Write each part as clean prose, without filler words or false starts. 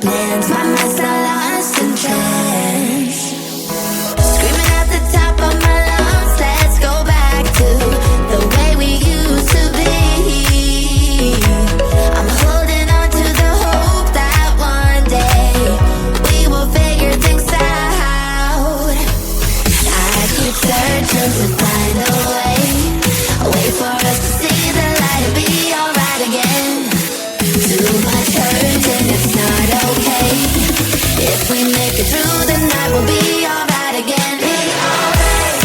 plans. My mind's not lost in trance. Screaming at the top of my lungs, let's go back to the way we used to be. I'm holding on to the hope that one day we will figure things out. I keep searching to find a way, a way for us to see the light and be alright again. Too much hurt and it's not okay. If we make it through the night, we'll be alright again. Be alright.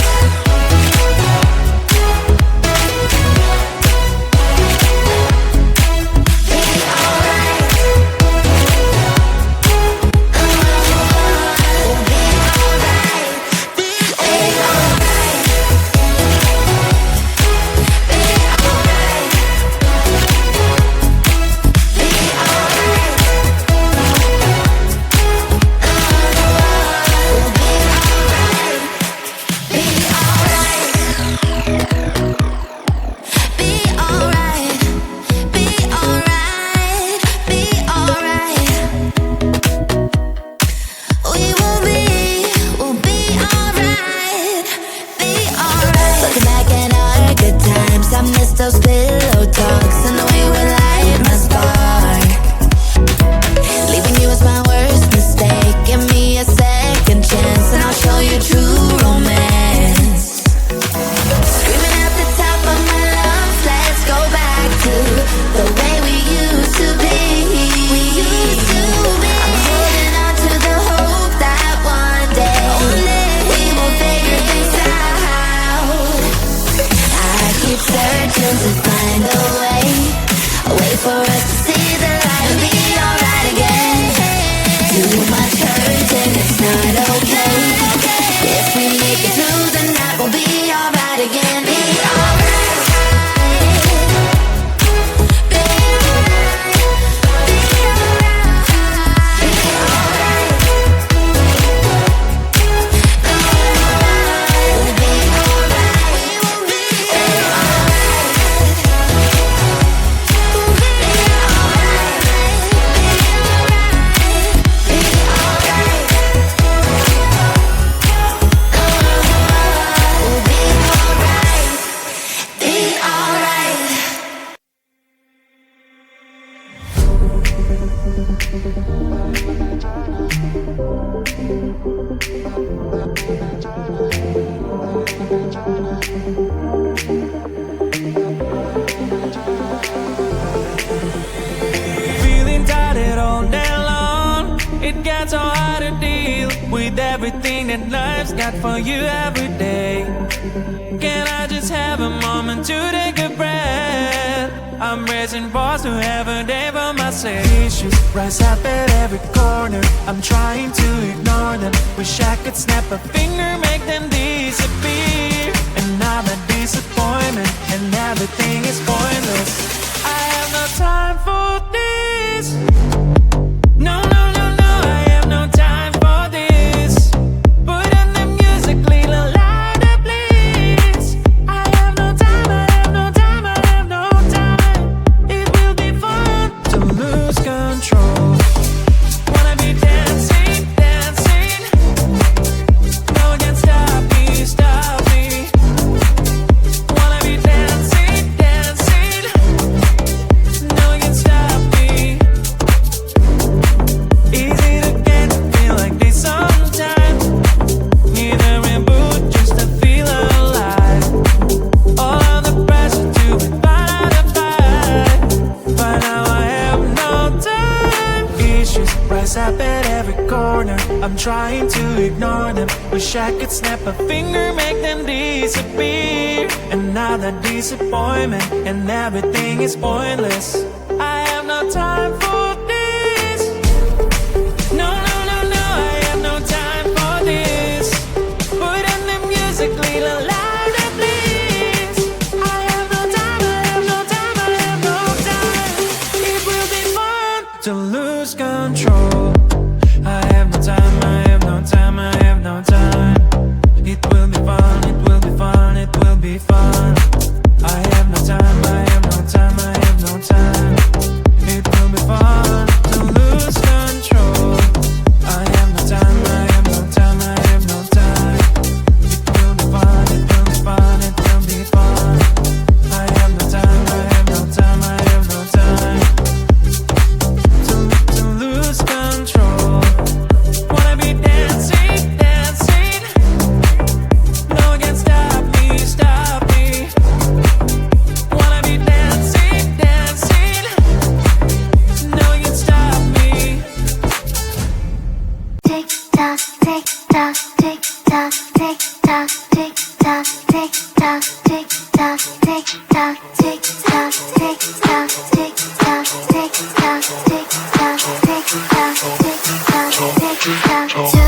Be alright. We'll be alright. Be alright. Those pillow talks and the way we light my spark. Leaving you was my worst mistake. Give me a second chance and I'll show you true romance. Screaming at the top of my lungs, let's go back to the way we used to be. We used to be. I'm holding on to the hope that one day we will figure things out. I keep searching to find a way for us to see the light and be alright again. Too much hurt and it's not okay. If we make it through the night, we'll be alright again. Be alright. Feeling tired all day long. It gets so hard to deal with everything that life's got for you every day. Can I just have a moment to take a breath? I'm raising balls to have a day for myself. Issues rise up at every corner. I'm trying to ignore them. Wish I could snap a finger, make them disappear. And now the disappointment and everything is pointless. I have no time for this. No, no, no, no, I have no time for this. Put on the music, little louder, please. I have no time, I have no time, I have no time. It will be fun to lose control. Wanna be dancing, dancing. No one can stop me, stop me. Wanna be dancing, dancing. No one can stop me. Easy to get, feel like this sometimes. Need a reboot just to feel alive. All of the pressure to be part of the fight. But now I have no time. Issues rise up at every corner. I'm trying to ignore them. Wish I could snap a finger, make them disappear. And now the disappointment and everything is pointless. I have no time for this. No, no, no, no, I have no time for this. Put on the music, little louder, please. I have no time, I have no time, I have no time. It will be fun to lose control. I have no time, I have no time, I have no time. It will be fun, it will be fun, it will be fun. I have no time, I have no time, I have no time. It will be fun to lose control. To